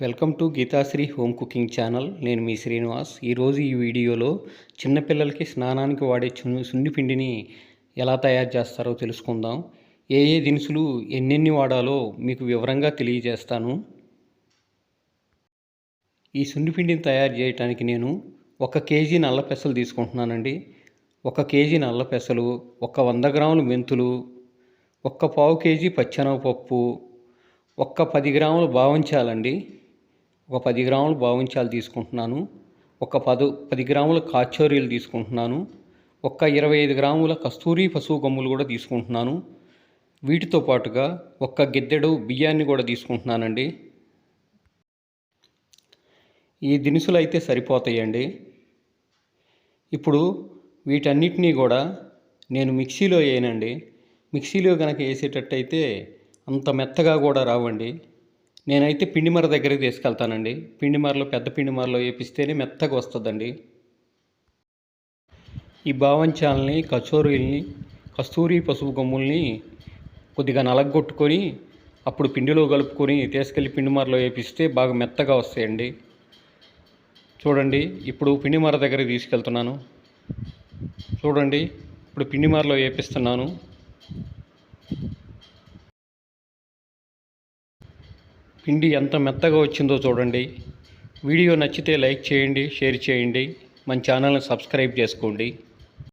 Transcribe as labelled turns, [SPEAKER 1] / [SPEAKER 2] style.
[SPEAKER 1] Welcome to Geethasri home cooking channel. నేను మీ శ్రీనివాస్. ఈరోజు ఈ వీడియోలో చిన్నపిల్లలకి స్నానానికి వాడే సున్నిపిండిని ఎలా తయారు చేస్తారో తెలుసుకుందాం. ఏ ఏ దినుసులు ఎన్నెన్ని వాడాలో మీకు వివరంగా తెలియజేస్తాను. ఈ సున్నిపిండిని తయారు చేయడానికి నేను 1 కేజీ నల్ల పెసలు తీసుకుంటున్నానండి. 1 కేజీ నల్ల పెసలు, 100 గ్రాములు మెంతులు, 1 కేజీ పచ్చెనగపప్పు, 10 గ్రాములు బావంచాలండి. 10 గ్రాములు బావుంచాలు తీసుకుంటున్నాను. 10 గ్రాముల కాచోరీలు తీసుకుంటున్నాను. 25 గ్రాముల కస్తూరి పసుపు గమ్ములు కూడా తీసుకుంటున్నాను. వీటితో పాటుగా 1 గిద్దెడు బియ్యాన్ని కూడా తీసుకుంటున్నానండి. ఈ దినుసులు అయితే సరిపోతాయండి. ఇప్పుడు వీటన్నిటినీ కూడా నేను మిక్సీలో వేయనండి. మిక్సీలో కనుక వేసేటట్టయితే అంత మెత్తగా కూడా రావండి. నేనైతే పిండిమర దగ్గరికి తీసుకెళ్తానండి. పిండిమరలో పెద్ద పిండిమరలో వేపిస్తేనే మెత్తగా వస్తుందండి. ఈ బావంచాలని, కచోరీల్ని, కస్తూరి పసుపు గమ్ముల్ని కొద్దిగా నలగొట్టుకొని అప్పుడు పిండిలో కలుపుకొని తీసుకెళ్ళి పిండిమరలో వేపిస్తే బాగా మెత్తగా వస్తాయండి. చూడండి, ఇప్పుడు పిండిమర దగ్గరికి తీసుకెళ్తున్నాను. చూడండి, ఇప్పుడు పిండిమరలో వేపిస్తున్నాను. పిండి ఎంత మెత్తగా వచ్చిందో చూడండి. వీడియో నచ్చితే లైక్ చేయండి, షేర్ చేయండి, మన ఛానల్ని సబ్స్క్రైబ్ చేసుకోండి.